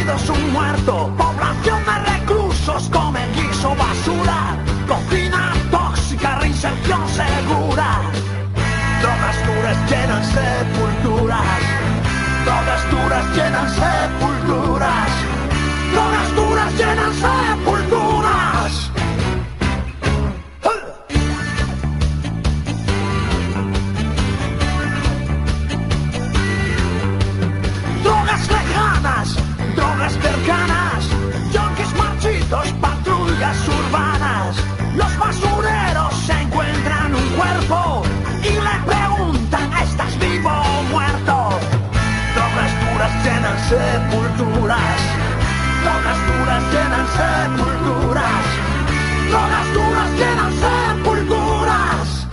maridos, un muerto. Población de reclusos, comen guiso, basura. Cocina tóxica, reinserción segura. Drogas duras llenan sepulturas. Drogas duras llenan sepulturas. Drogas duras llenan sepulturas. Drogas lejanas, drogas cercanas, junkies marchitos, patrullas urbanas. Los basureros se encuentran un cuerpo y le preguntan, ¿estás vivo o muerto? Drogas duras llenan sepulturas. Drogas duras llenan sepulturas. Drogas duras llenan sepulturas.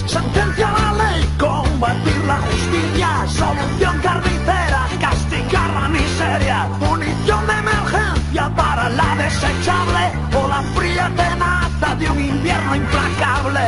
Sentencia la ley, combatir la justicia. Solución carnicera, castigar la miseria. Munición de emergencia para la desechable. O la fría tenaza de un invierno implacable.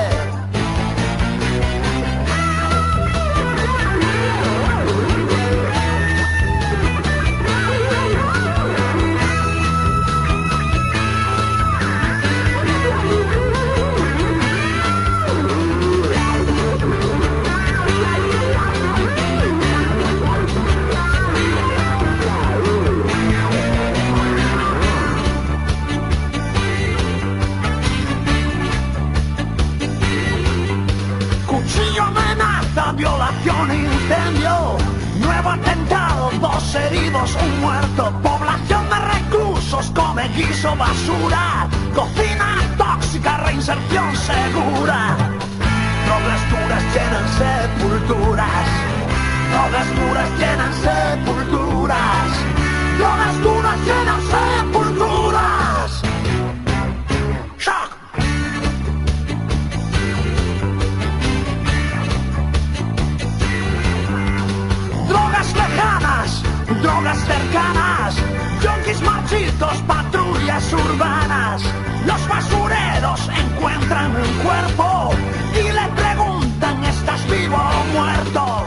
Violación, incendio, nuevo atentado, 2 heridos, un muerto. Población de reclusos, come guiso, basura. Cocina tóxica, reinserción segura. Drogas duras llenan sepulturas. Drogas duras llenan sepulturas. Drogas duras llenan sepulturas. ¡Shock! Drogas lejanas, drogas cercanas, junkies marchitos, patrullas urbanas. Los basureros encuentran un cuerpo y le preguntan, ¿estás vivo o muerto?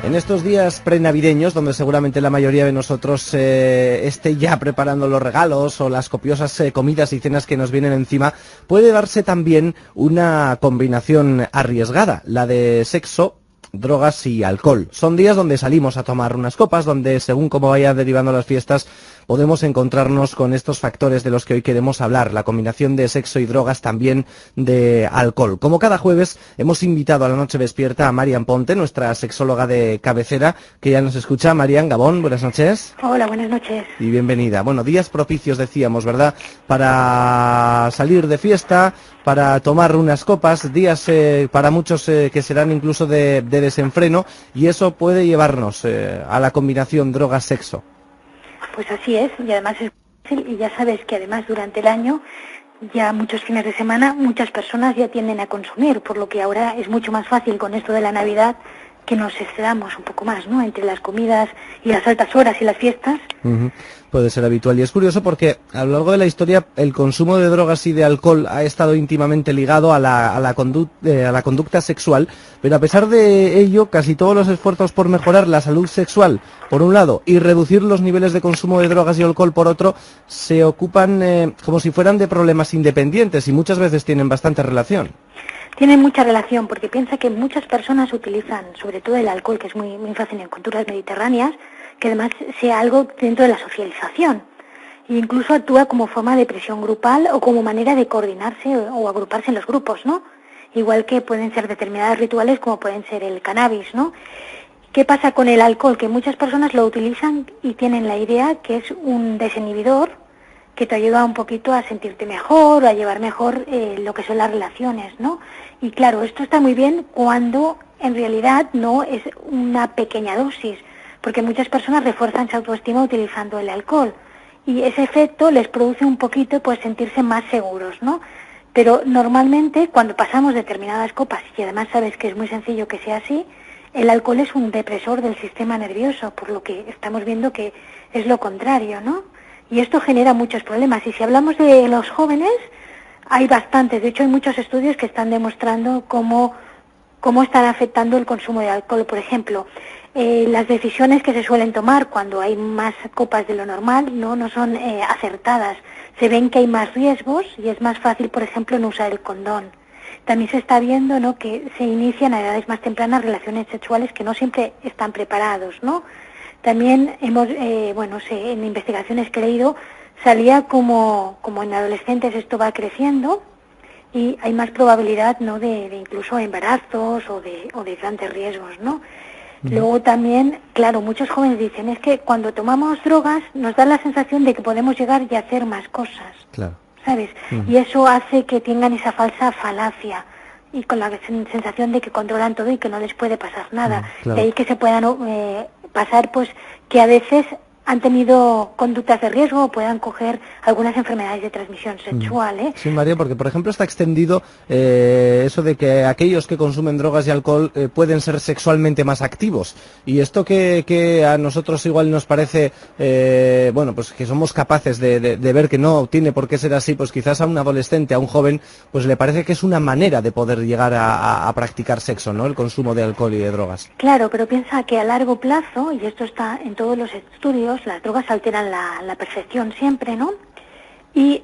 En estos días prenavideños, donde seguramente la mayoría de nosotros esté ya preparando los regalos o las copiosas comidas y cenas que nos vienen encima, puede darse también una combinación arriesgada, la de sexo, drogas y alcohol. Son días donde salimos a tomar unas copas, donde según cómo vayan derivando las fiestas podemos encontrarnos con estos factores de los que hoy queremos hablar, la combinación de sexo y drogas, también de alcohol. Como cada jueves hemos invitado a La Noche Despierta a Marian Ponte, nuestra sexóloga de cabecera, que ya nos escucha. Marian, Gabón, buenas noches. Hola, buenas noches. Y bienvenida. Bueno, días propicios decíamos, ¿verdad? Para salir de fiesta, para tomar unas copas, días para muchos que serán incluso de desenfreno, y eso puede llevarnos a la combinación drogas-sexo. Pues así es, y además es fácil, y ya sabes que además durante el año, ya muchos fines de semana, muchas personas ya tienden a consumir, por lo que ahora es mucho más fácil con esto de la Navidad que nos excedamos un poco más, ¿no?, entre las comidas y las altas horas y las fiestas. Puede ser habitual, y es curioso porque a lo largo de la historia el consumo de drogas y de alcohol ha estado íntimamente ligado a la conducta sexual, pero a pesar de ello, casi todos los esfuerzos por mejorar la salud sexual, por un lado, y reducir los niveles de consumo de drogas y alcohol, por otro, se ocupan como si fueran de problemas independientes, y muchas veces tienen bastante relación. Tienen mucha relación, porque piensa que muchas personas utilizan, sobre todo el alcohol, que es muy fácil en culturas mediterráneas, que además sea algo dentro de la socialización. E incluso actúa como forma de presión grupal o como manera de coordinarse o agruparse en los grupos, ¿no? Igual que pueden ser determinados rituales como pueden ser el cannabis, ¿no? ¿Qué pasa con el alcohol? Que muchas personas lo utilizan y tienen la idea que es un desinhibidor que te ayuda un poquito a sentirte mejor o a llevar mejor lo que son las relaciones, ¿no? Y claro, esto está muy bien cuando en realidad no es una pequeña dosis, porque muchas personas refuerzan su autoestima utilizando el alcohol y ese efecto les produce un poquito pues sentirse más seguros, ¿no? Pero normalmente cuando pasamos determinadas copas, y además sabes que es muy sencillo que sea así, el alcohol es un depresor del sistema nervioso, por lo que estamos viendo que es lo contrario, ¿no? Y esto genera muchos problemas. Y si hablamos de los jóvenes, hay bastantes. De hecho, hay muchos estudios que están demostrando cómo están afectando el consumo de alcohol. Por ejemplo, las decisiones que se suelen tomar cuando hay más copas de lo normal no son acertadas. Se ven que hay más riesgos y es más fácil, por ejemplo, no usar el condón. También se está viendo, ¿no?, que se inician a edades más tempranas relaciones sexuales que no siempre están preparados, ¿no? También hemos, en investigaciones que he leído, salía como en adolescentes esto va creciendo y hay más probabilidad, ¿no?, de incluso embarazos o de grandes riesgos, ¿no? Luego también, claro, muchos jóvenes dicen, es que cuando tomamos drogas nos da la sensación de que podemos llegar y hacer más cosas, Claro. ¿sabes? Y eso hace que tengan esa falsa falacia y con la sensación de que controlan todo y que no les puede pasar nada. Claro. De ahí que se puedan pasar, pues, que a veces han tenido conductas de riesgo o puedan coger algunas enfermedades de transmisión sexual, ¿eh? Sí, María, porque por ejemplo está extendido eso de que aquellos que consumen drogas y alcohol pueden ser sexualmente más activos. Y esto que a nosotros igual nos parece, pues que somos capaces de ver que no tiene por qué ser así, pues quizás a un adolescente, a un joven, pues le parece que es una manera de poder llegar a practicar sexo, ¿no? El consumo de alcohol y de drogas. Claro, pero piensa que a largo plazo, y esto está en todos los estudios, las drogas alteran la percepción siempre, ¿no? Y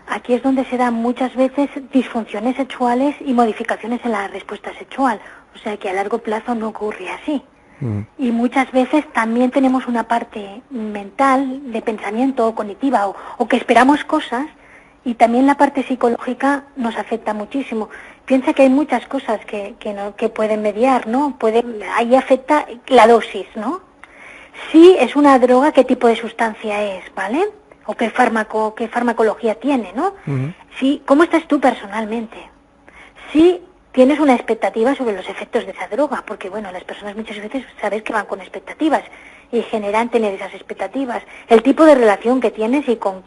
aquí es donde se dan muchas veces disfunciones sexuales y modificaciones en la respuesta sexual. O sea que a largo plazo no ocurre así. Y muchas veces también tenemos una parte mental, de pensamiento, cognitiva, o que esperamos cosas, y también la parte psicológica nos afecta muchísimo. Piensa que hay muchas cosas que pueden mediar, ¿no? Ahí afecta la dosis, ¿no? Si es una droga, qué tipo de sustancia es, ¿vale? O qué farmacología tiene, ¿no? Sí, ¿cómo estás tú personalmente? Si tienes una expectativa sobre los efectos de esa droga, porque bueno, las personas muchas veces sabes que van con expectativas y generan tener esas expectativas. El tipo de relación que tienes y con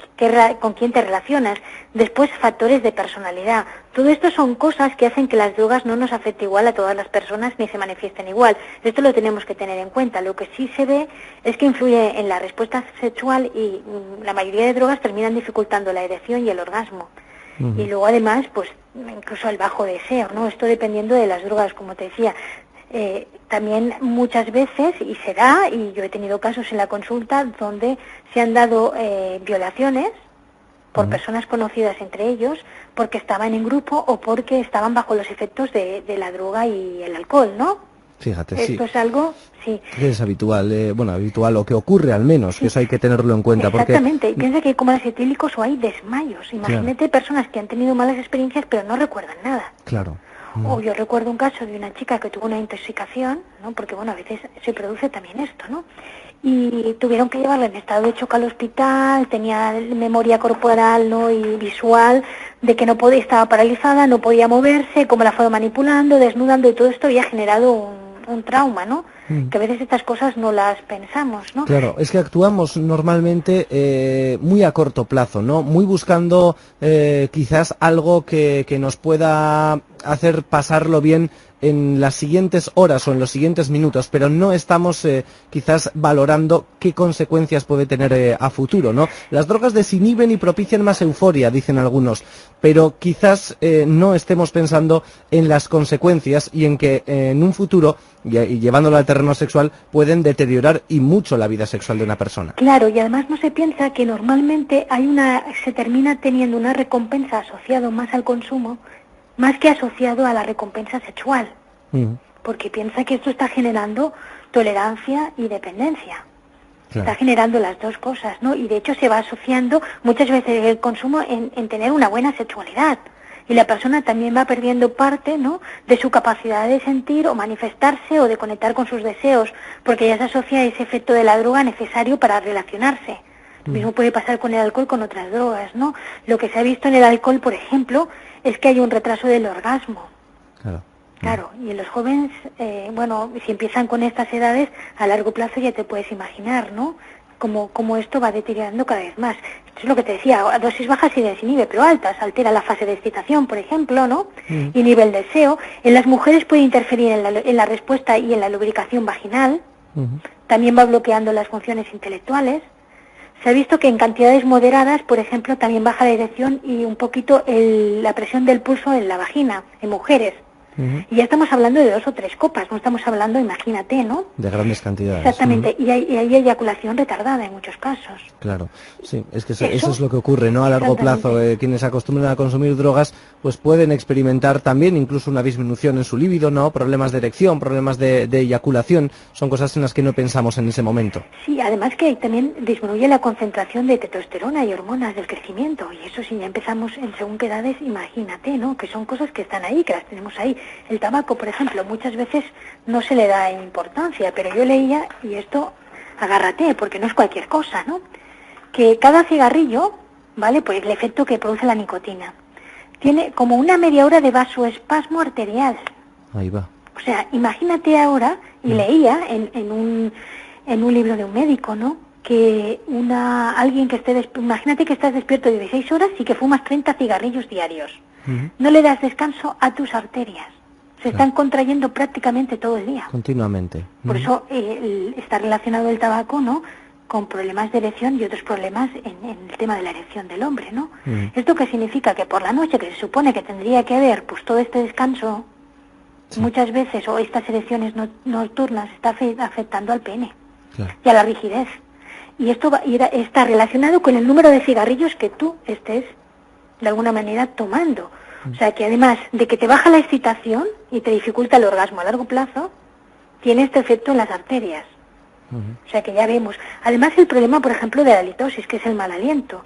quién te relacionas. Después, factores de personalidad. Todo esto son cosas que hacen que las drogas no nos afecten igual a todas las personas ni se manifiesten igual. Esto lo tenemos que tener en cuenta. Lo que sí se ve es que influye en la respuesta sexual y la mayoría de drogas terminan dificultando la erección y el orgasmo. Y luego además, pues incluso el bajo deseo, ¿no? Esto dependiendo de las drogas, como te decía. También muchas veces, y se da, y yo he tenido casos en la consulta donde se han dado violaciones por personas conocidas entre ellos, porque estaban en grupo o porque estaban bajo los efectos de la droga y el alcohol, ¿no? Fíjate, Esto sí. es algo, sí. Es habitual, habitual, o que ocurre al menos, que eso hay que tenerlo en cuenta. Exactamente, y piensa que hay cómadas etílicos o hay desmayos. Imagínate personas que han tenido malas experiencias pero no recuerdan nada. Claro. O yo recuerdo un caso de una chica que tuvo una intoxicación, ¿no? Porque bueno, a veces se produce también esto, ¿no? Y tuvieron que llevarla en estado de shock al hospital, tenía memoria corporal, ¿no?, y visual, de que estaba paralizada, no podía moverse, cómo la fue manipulando, desnudando, y todo esto había generado un trauma, ¿no? Que a veces estas cosas no las pensamos, ¿no? Claro, es que actuamos normalmente muy a corto plazo, ¿no? Muy buscando quizás algo que nos pueda hacer pasarlo bien en las siguientes horas o en los siguientes minutos, pero no estamos quizás valorando qué consecuencias puede tener a futuro, ¿no? Las drogas desinhiben y propician más euforia, dicen algunos, pero quizás no estemos pensando en las consecuencias y en que en un futuro, y llevándolo al terreno sexual, pueden deteriorar y mucho la vida sexual de una persona. Claro, y además no se piensa que normalmente se termina teniendo una recompensa asociado más al consumo, más que asociado a la recompensa sexual, porque piensa que esto está generando tolerancia y dependencia. Claro. Está generando las dos cosas, ¿no? Y de hecho se va asociando muchas veces el consumo en tener una buena sexualidad. Y la persona también va perdiendo parte, ¿no?, de su capacidad de sentir o manifestarse o de conectar con sus deseos, porque ya se asocia ese efecto de la droga necesario para relacionarse. Lo mismo puede pasar con el alcohol, con otras drogas, ¿no? Lo que se ha visto en el alcohol, por ejemplo, es que hay un retraso del orgasmo. Claro, y en los jóvenes, si empiezan con estas edades, a largo plazo ya te puedes imaginar, ¿no?, como esto va deteriorando cada vez más. Esto es lo que te decía, a dosis bajas sí desinhibe, pero altas, altera la fase de excitación, por ejemplo, ¿no? Y nivel de deseo. En las mujeres puede interferir en la respuesta y en la lubricación vaginal. También va bloqueando las funciones intelectuales. Se ha visto que en cantidades moderadas, por ejemplo, también baja la erección y un poquito la presión del pulso en la vagina, en mujeres. Y ya estamos hablando de 2 o 3 copas, no estamos hablando, imagínate, ¿no? De grandes cantidades. Exactamente, y hay eyaculación retardada en muchos casos. Claro, sí, es que eso es lo que ocurre, ¿no? A largo plazo, quienes acostumbran a consumir drogas, pues pueden experimentar también incluso una disminución en su líbido, ¿no? Problemas de erección, problemas de eyaculación, son cosas en las que no pensamos en ese momento. Sí, además que también disminuye la concentración de testosterona y hormonas del crecimiento, y eso si ya empezamos en según qué edades, imagínate, ¿no? Que son cosas que están ahí, que las tenemos ahí. El tabaco, por ejemplo, muchas veces no se le da importancia, pero yo leía, y esto, agárrate, porque no es cualquier cosa, ¿no? Que cada cigarrillo, ¿vale? Pues el efecto que produce la nicotina tiene como una media hora de vasoespasmo arterial. Ahí va. O sea, imagínate ahora, y leía en un libro de un médico, ¿no? Que alguien que imagínate que estás despierto 16 horas y que fumas 30 cigarrillos diarios. No le das descanso a tus arterias. Se están contrayendo prácticamente todo el día. Continuamente. Por eso está relacionado el tabaco, ¿no?, con problemas de erección y otros problemas en el tema de la erección del hombre, ¿no? ¿Esto qué significa? Que por la noche, que se supone que tendría que haber pues todo este descanso, muchas veces, o estas erecciones nocturnas, está afectando al pene y a la rigidez. Y esto está relacionado con el número de cigarrillos que tú estés, de alguna manera, tomando. O sea, que además de que te baja la excitación y te dificulta el orgasmo a largo plazo, tiene este efecto en las arterias. O sea, que ya vemos. Además, el problema, por ejemplo, de la halitosis, que es el mal aliento.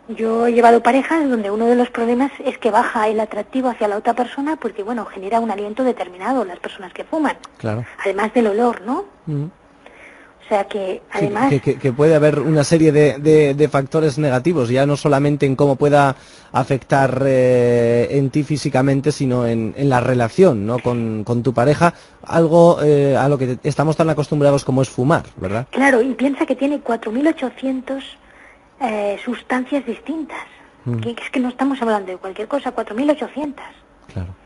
Yo he llevado parejas donde uno de los problemas es que baja el atractivo hacia la otra persona porque, bueno, genera un aliento determinado las personas que fuman. Claro. Además del olor, ¿no? O sea que además... Sí, que puede haber una serie de factores negativos, ya no solamente en cómo pueda afectar en ti físicamente, sino en la relación, ¿no?, con tu pareja, algo a lo que estamos tan acostumbrados como es fumar, ¿verdad? Claro, y piensa que tiene 4.800 sustancias distintas, que es que no estamos hablando de cualquier cosa, 4.800. Claro.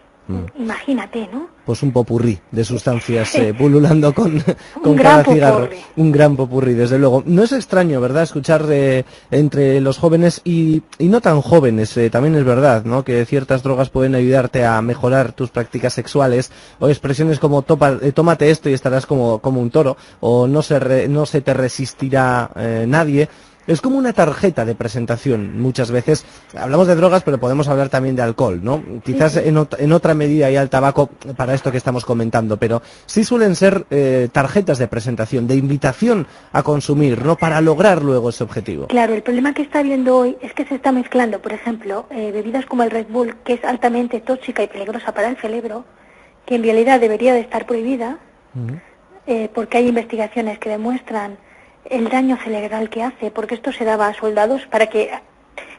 Imagínate, ¿no? Pues un popurrí de sustancias pululando con un cada gran cigarro. popurrí. Un gran popurrí, desde luego. No es extraño, ¿verdad?, escuchar entre los jóvenes y no tan jóvenes, también es verdad, ¿no?, que ciertas drogas pueden ayudarte a mejorar tus prácticas sexuales, o expresiones como tómate esto y estarás como un toro, o no se te resistirá nadie. Es como una tarjeta de presentación, muchas veces. Hablamos de drogas, pero podemos hablar también de alcohol, ¿no? Quizás en otra medida ya el tabaco para esto que estamos comentando, pero sí suelen ser tarjetas de presentación, de invitación a consumir, ¿no?, para lograr luego ese objetivo. Claro, el problema que está habiendo hoy es que se está mezclando, por ejemplo, bebidas como el Red Bull, que es altamente tóxica y peligrosa para el cerebro, que en realidad debería de estar prohibida, porque hay investigaciones que demuestran el daño cerebral que hace, porque esto se daba a soldados para que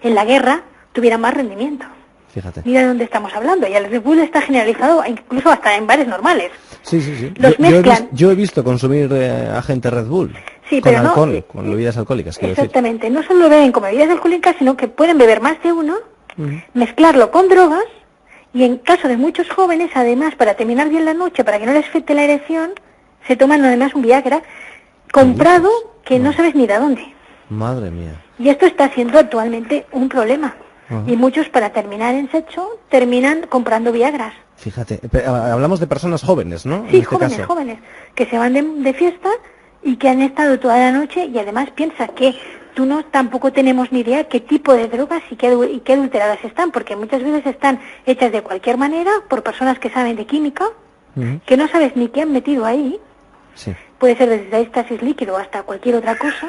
en la guerra tuvieran más rendimiento. Fíjate. Mira de dónde estamos hablando, y el Red Bull está generalizado incluso hasta en bares normales. Sí. Los mezclan. Yo he visto consumir a gente Red Bull con pero alcohol, con bebidas alcohólicas. Exactamente, no solo beben con bebidas alcohólicas, sino que pueden beber más de uno, mezclarlo con drogas, y en caso de muchos jóvenes, además, para terminar bien la noche, para que no les afecte la erección, se toman además un Viagra comprado que no sabes ni de dónde. Madre mía. Y esto está siendo actualmente un problema. Y muchos, para terminar en sexo, terminan comprando Viagras. Fíjate, hablamos de personas jóvenes, ¿no? Sí, jóvenes, que se van de fiesta y que han estado toda la noche, y además piensa que tampoco tenemos ni idea qué tipo de drogas y qué adulteradas están, porque muchas veces están hechas de cualquier manera por personas que saben de química, que no sabes ni qué han metido ahí. Sí. Puede ser desde éxtasis líquido hasta cualquier otra cosa.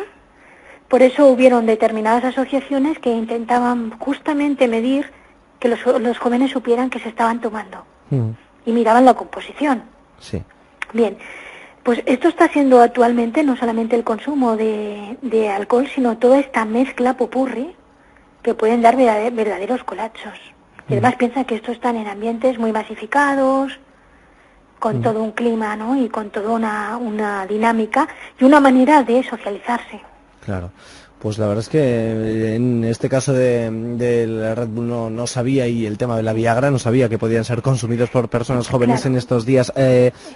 Por eso hubieron determinadas asociaciones que intentaban justamente medir que los jóvenes supieran que se estaban tomando. Y miraban la composición. Sí. Bien, pues esto está siendo actualmente no solamente el consumo de alcohol, sino toda esta mezcla popurrí que pueden dar verdaderos colapsos. Y además piensa que estos están en ambientes muy masificados, con todo un clima, ¿no?, y con toda una dinámica y una manera de socializarse. Claro. Pues la verdad es que en este caso de la Red Bull no sabía, y el tema de la Viagra no sabía que podían ser consumidos por personas jóvenes en estos días.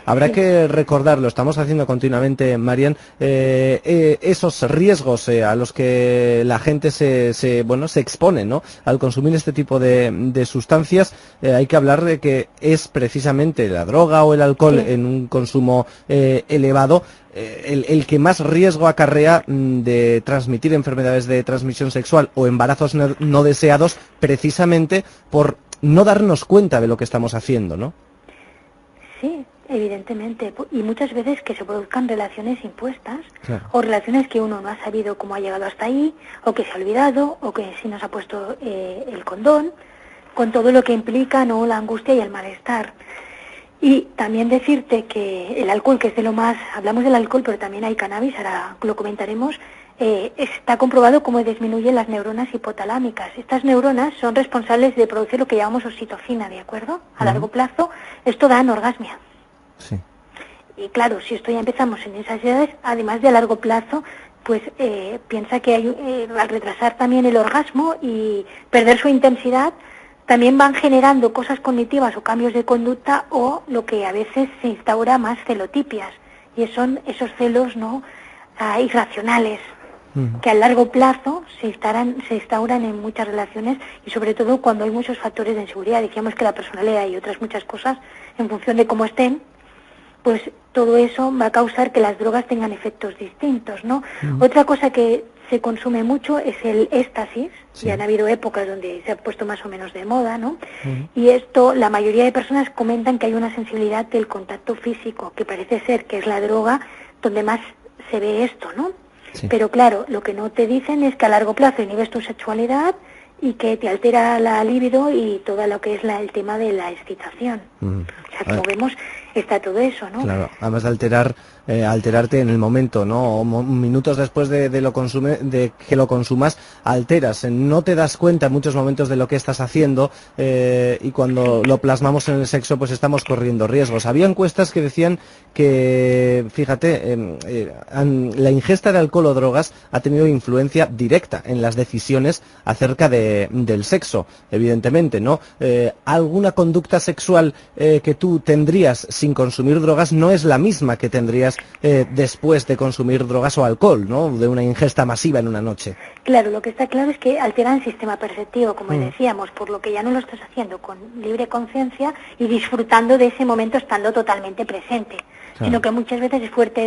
Habrá que recordarlo, estamos haciendo continuamente, Marian, esos riesgos a los que la gente se expone, ¿no? Al consumir este tipo de sustancias. Hay que hablar de que es precisamente la droga o el alcohol en un consumo elevado el que más riesgo acarrea de transmitir enfermedades de transmisión sexual o embarazos no deseados, precisamente por no darnos cuenta de lo que estamos haciendo, ¿no? Sí, evidentemente. Y muchas veces que se produzcan relaciones impuestas, claro, o relaciones que uno no ha sabido cómo ha llegado hasta ahí, o que se ha olvidado, o que sí nos ha puesto el condón, con todo lo que implica, ¿no?, la angustia y el malestar. Y también decirte que el alcohol, que es de lo más, hablamos del alcohol, pero también hay cannabis, ahora lo comentaremos, está comprobado cómo disminuye las neuronas hipotalámicas. Estas neuronas son responsables de producir lo que llamamos oxitocina, ¿de acuerdo? A largo plazo, esto da anorgasmia. Sí. Y claro, si esto ya empezamos en esas edades, además de a largo plazo, pues piensa que al retrasar también el orgasmo y perder su intensidad, también van generando cosas cognitivas o cambios de conducta, o lo que a veces se instaura más celotipias, y son esos celos no irracionales, que a largo plazo se instauran en muchas relaciones, y sobre todo cuando hay muchos factores de inseguridad. Decíamos que la personalidad y otras muchas cosas, en función de cómo estén, pues todo eso va a causar que las drogas tengan efectos distintos, ¿no? Otra cosa que se consume mucho es el éxtasis. Sí. Ya han habido épocas donde se ha puesto más o menos de moda, ¿no? Y esto, la mayoría de personas comentan que hay una sensibilidad del contacto físico, que parece ser que es la droga donde más se ve esto, ¿no? Sí. Pero claro, lo que no te dicen es que a largo plazo inhibes tu sexualidad y que te altera la libido y todo lo que es el tema de la excitación. O sea, como vemos, está todo eso, ¿no? Claro, además de alterarte en el momento, ¿no? O minutos después de que lo consumas, alteras, no te das cuenta en muchos momentos de lo que estás haciendo, y cuando lo plasmamos en el sexo, pues estamos corriendo riesgos. Había encuestas que decían que, fíjate, la ingesta de alcohol o drogas ha tenido influencia directa en las decisiones acerca del sexo, evidentemente, ¿no? Alguna conducta sexual que tú tendrías sin consumir drogas no es la misma que tendrías después de consumir drogas o alcohol, ¿no? De una ingesta masiva en una noche. Claro, lo que está claro es que alteran el sistema perceptivo, como decíamos, por lo que ya no lo estás haciendo con libre conciencia y disfrutando de ese momento estando totalmente presente, sino que muchas veces es fuente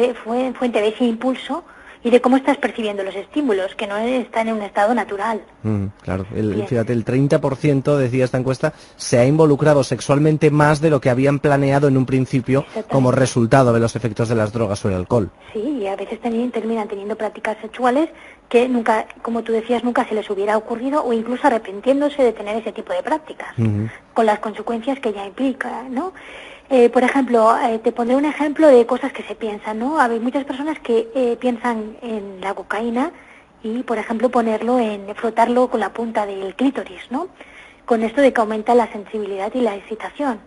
de ese impulso y de cómo estás percibiendo los estímulos, que no están en un estado natural. Claro, fíjate, el 30%, decía esta encuesta, se ha involucrado sexualmente más de lo que habían planeado en un principio como resultado de los efectos de las drogas o el alcohol. Sí, y a veces terminan teniendo prácticas sexuales que nunca, como tú decías, nunca se les hubiera ocurrido, o incluso arrepintiéndose de tener ese tipo de prácticas, con las consecuencias que ya implica, ¿no? Por ejemplo, te pondré un ejemplo de cosas que se piensan, ¿no? Hay muchas personas que piensan en la cocaína y, por ejemplo, frotarlo con la punta del clítoris, ¿no? Con esto de que aumenta la sensibilidad y la excitación.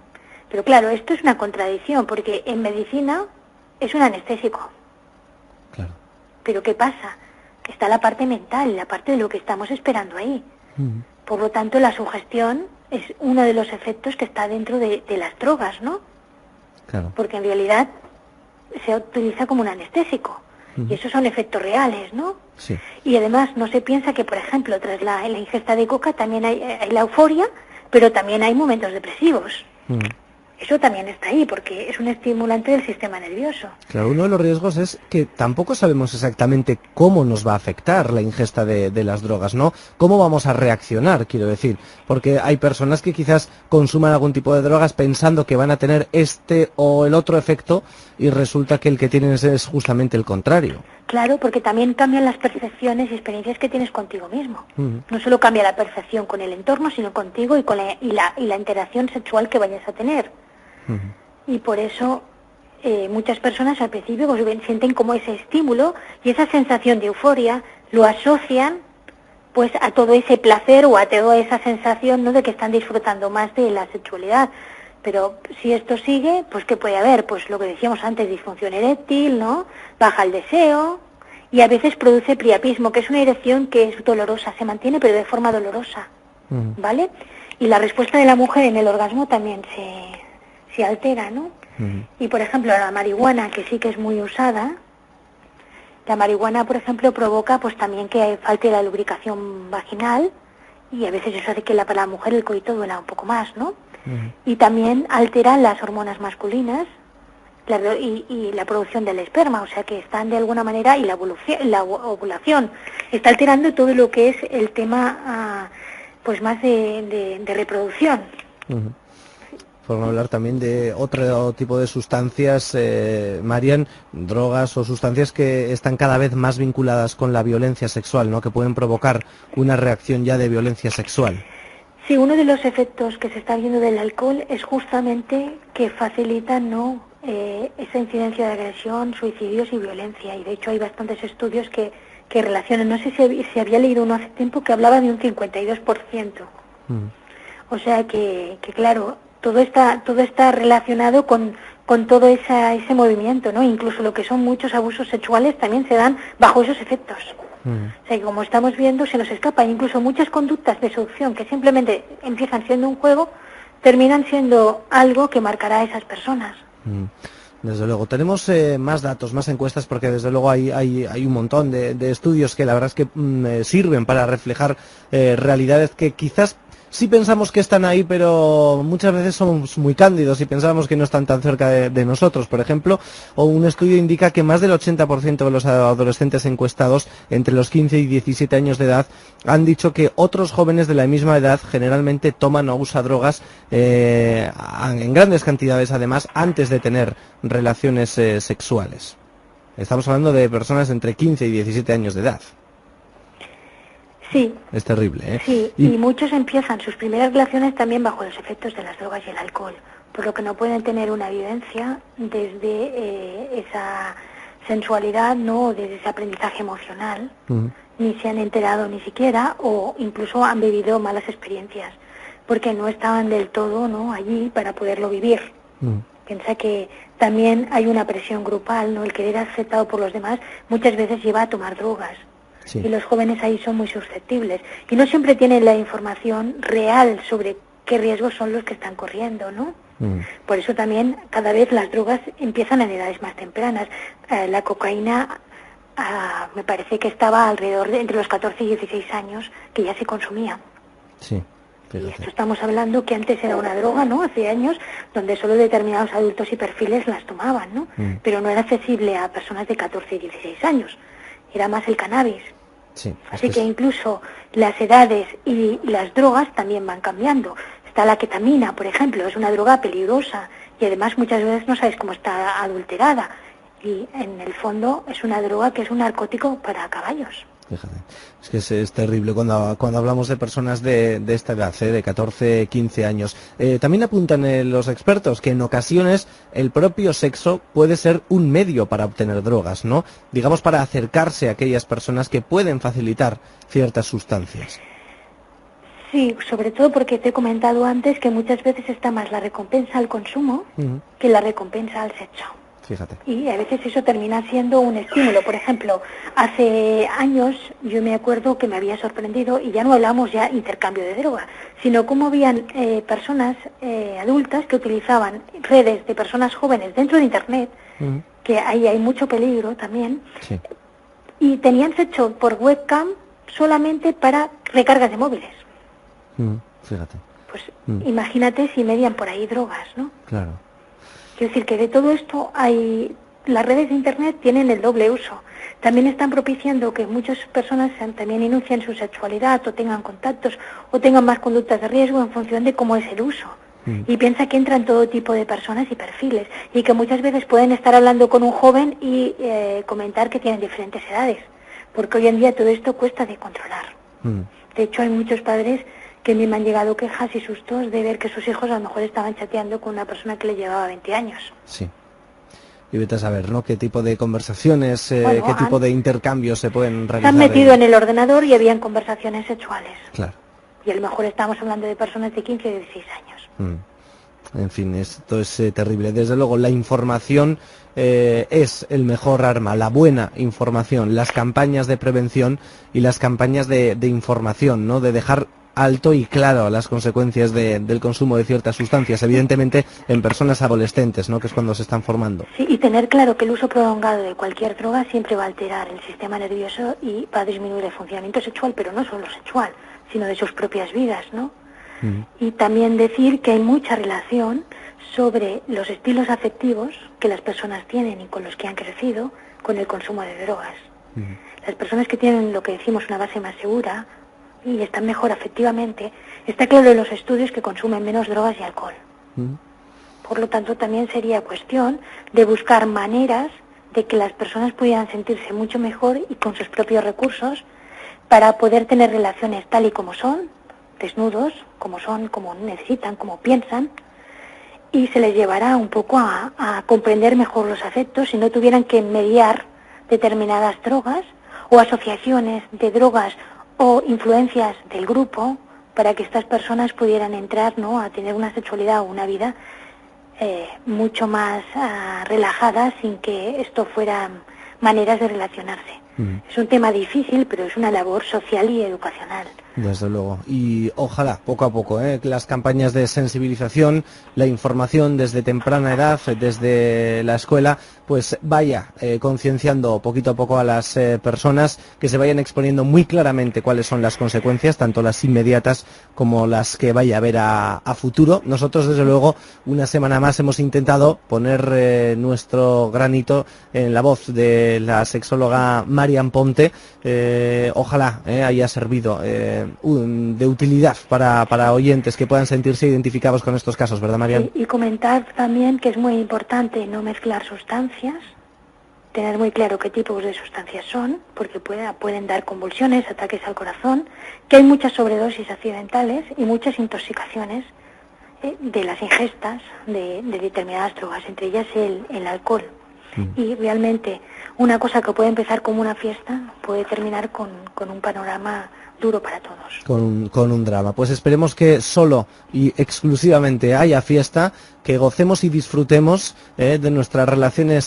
Pero claro, esto es una contradicción, porque en medicina es un anestésico. Claro. Pero ¿qué pasa? Está la parte mental, la parte de lo que estamos esperando ahí. Por lo tanto, la sugestión es uno de los efectos que está dentro de las drogas, ¿no? Claro. Porque en realidad se utiliza como un anestésico. Y esos son efectos reales, ¿no? Sí. Y además no se piensa que, por ejemplo, tras la ingesta de coca también hay la euforia, pero también hay momentos depresivos. Eso también está ahí, porque es un estimulante del sistema nervioso. Claro, uno de los riesgos es que tampoco sabemos exactamente cómo nos va a afectar la ingesta de las drogas, ¿no? ¿Cómo vamos a reaccionar, quiero decir? Porque hay personas que quizás consuman algún tipo de drogas pensando que van a tener este o el otro efecto, y resulta que el que tienen es justamente el contrario. Claro, porque también cambian las percepciones y experiencias que tienes contigo mismo. No solo cambia la percepción con el entorno, sino contigo y con la interacción sexual que vayas a tener. Y por eso muchas personas al principio sienten como ese estímulo y esa sensación de euforia, lo asocian pues a todo ese placer o a toda esa sensación, ¿no?, de que están disfrutando más de la sexualidad. Pero si esto sigue, pues ¿qué puede haber? Pues lo que decíamos antes, disfunción eréctil, ¿no? Baja el deseo y a veces produce priapismo, que es una erección que es dolorosa, se mantiene pero de forma dolorosa, ¿vale? Y la respuesta de la mujer en el orgasmo también se altera, ¿no? Y por ejemplo la marihuana, que sí que es muy usada, la marihuana por ejemplo provoca pues también que falte la lubricación vaginal, y a veces eso hace que para la mujer el coito duela un poco más, ¿no? Y también altera las hormonas masculinas y la producción del esperma, o sea que están de alguna manera, y la ovulación está alterando todo lo que es el tema pues más de reproducción. Por no hablar también de otro tipo de sustancias, Marian, drogas o sustancias que están cada vez más vinculadas con la violencia sexual, ¿no? Que pueden provocar una reacción ya de violencia sexual. Sí, uno de los efectos que se está viendo del alcohol es justamente que facilita, ¿no?, esa incidencia de agresión, suicidios y violencia. Y de hecho hay bastantes estudios que relacionan, no sé si había leído uno hace tiempo que hablaba de un 52%. O sea que claro, todo está relacionado con todo ese movimiento, ¿no? Incluso lo que son muchos abusos sexuales también se dan bajo esos efectos. O sea que como estamos viendo se nos escapa, incluso muchas conductas de seducción que simplemente empiezan siendo un juego, terminan siendo algo que marcará a esas personas. Desde luego, tenemos más datos, más encuestas, porque desde luego hay un montón de estudios que la verdad es que sirven para reflejar realidades que quizás sí pensamos que están ahí, pero muchas veces somos muy cándidos y pensamos que no están tan cerca de nosotros. Por ejemplo, un estudio indica que más del 80% de los adolescentes encuestados entre los 15 y 17 años de edad han dicho que otros jóvenes de la misma edad generalmente toman o usan drogas en grandes cantidades, además, antes de tener relaciones sexuales. Estamos hablando de personas entre 15 y 17 años de edad. Sí. Es terrible, ¿eh? Sí, y muchos empiezan sus primeras relaciones también bajo los efectos de las drogas y el alcohol, por lo que no pueden tener una vivencia desde esa sensualidad, no desde ese aprendizaje emocional, ni se han enterado ni siquiera, o incluso han vivido malas experiencias, porque no estaban del todo, ¿no?, allí para poderlo vivir. Piensa que también hay una presión grupal, ¿no? El querer ser aceptado por los demás muchas veces lleva a tomar drogas. Sí. Y los jóvenes ahí son muy susceptibles y no siempre tienen la información real sobre qué riesgos son los que están corriendo, ¿no? Por eso también cada vez las drogas empiezan en edades más tempranas. La cocaína me parece que estaba alrededor de entre los 14 y 16 años que ya se consumía. Sí. Y esto estamos hablando que antes era una droga, ¿no?, hace años, donde solo determinados adultos y perfiles las tomaban, ¿no? Pero no era accesible a personas de 14 y 16 años. Era más el cannabis. Sí, así que incluso las edades y las drogas también van cambiando. Está la ketamina, por ejemplo, es una droga peligrosa y además muchas veces no sabes cómo está adulterada. Y en el fondo es una droga que es un narcótico para caballos. Fíjate, es que es terrible cuando hablamos de personas de esta edad, de 14, 15 años. También apuntan los expertos que en ocasiones el propio sexo puede ser un medio para obtener drogas, ¿no? Digamos, para acercarse a aquellas personas que pueden facilitar ciertas sustancias. Sí, sobre todo porque te he comentado antes que muchas veces está más la recompensa al consumo que la recompensa al sexo. Fíjate. Y a veces eso termina siendo un estímulo. Por ejemplo, hace años yo me acuerdo que me había sorprendido, y ya no hablamos ya intercambio de droga, sino cómo habían personas adultas que utilizaban redes de personas jóvenes dentro de Internet, que ahí hay mucho peligro también, sí. Y tenían sexo por webcam solamente para recargas de móviles. Fíjate. Pues imagínate si median por ahí drogas, ¿no? Claro. Quiero decir que de todo esto las redes de Internet tienen el doble uso. También están propiciando que muchas personas también inicien su sexualidad o tengan contactos o tengan más conductas de riesgo en función de cómo es el uso. Y piensa que entran todo tipo de personas y perfiles y que muchas veces pueden estar hablando con un joven y comentar que tienen diferentes edades, porque hoy en día todo esto cuesta de controlar. De hecho hay muchos padres que a mí me han llegado quejas y sustos de ver que sus hijos a lo mejor estaban chateando con una persona que le llevaba 20 años. Sí. Y vete a saber, ¿no?, qué tipo de conversaciones, qué tipo de intercambios se pueden realizar. Se han metido en el ordenador y habían conversaciones sexuales. Claro. Y a lo mejor estamos hablando de personas de 15 o 16 años. En fin, esto es terrible. Desde luego, la información es el mejor arma, la buena información, las campañas de prevención y las campañas de información, ¿no? De dejar alto y claro las consecuencias del consumo de ciertas sustancias, evidentemente en personas adolescentes, ¿no? Que es cuando se están formando. Sí, y tener claro que el uso prolongado de cualquier droga siempre va a alterar el sistema nervioso y va a disminuir el funcionamiento sexual, pero no solo sexual, sino de sus propias vidas, ¿no? Y también decir que hay mucha relación sobre los estilos afectivos que las personas tienen y con los que han crecido con el consumo de drogas. Las personas que tienen lo que decimos una base más segura y están mejor afectivamente, está claro en los estudios que consumen menos drogas y alcohol. Por lo tanto, también sería cuestión de buscar maneras de que las personas pudieran sentirse mucho mejor y con sus propios recursos para poder tener relaciones tal y como son, desnudos, como son, como necesitan, como piensan, y se les llevará un poco a comprender mejor los afectos si no tuvieran que mediar determinadas drogas o asociaciones de drogas o influencias del grupo para que estas personas pudieran entrar, ¿no?, a tener una sexualidad o una vida mucho más relajada sin que esto fueran maneras de relacionarse. Es un tema difícil, pero es una labor social y educacional. Desde luego. Y ojalá, poco a poco, las campañas de sensibilización, la información desde temprana edad, desde la escuela, pues vaya concienciando poquito a poco a las personas, que se vayan exponiendo muy claramente cuáles son las consecuencias, tanto las inmediatas como las que vaya a haber a futuro. Nosotros, desde luego, una semana más hemos intentado poner nuestro granito en la voz de la sexóloga Marian Ponte. Ojalá haya servido de utilidad para oyentes que puedan sentirse identificados con estos casos, ¿verdad, Marian? Y comentar también que es muy importante no mezclar sustancias, tener muy claro qué tipos de sustancias son, porque pueden dar convulsiones, ataques al corazón, que hay muchas sobredosis accidentales y muchas intoxicaciones de las ingestas de determinadas drogas, entre ellas el alcohol. Y realmente una cosa que puede empezar como una fiesta puede terminar con un panorama duro para todos. Con un drama. Pues esperemos que solo y exclusivamente haya fiesta, que gocemos y disfrutemos de nuestras relaciones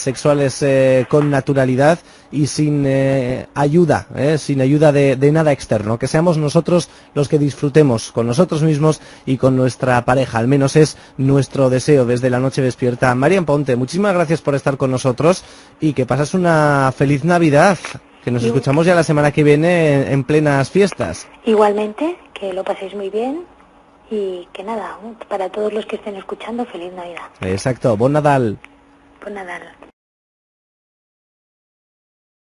sexuales con naturalidad y sin ayuda de nada externo, que seamos nosotros los que disfrutemos con nosotros mismos y con nuestra pareja, al menos es nuestro deseo desde la Noche Despierta. Marian Ponte, muchísimas gracias por estar con nosotros y que pases una feliz Navidad, que nos escuchamos ya la semana que viene en plenas fiestas. Igualmente, que lo paséis muy bien y que nada, para todos los que estén escuchando, feliz Navidad. Exacto, bon Nadal. Bon Nadal.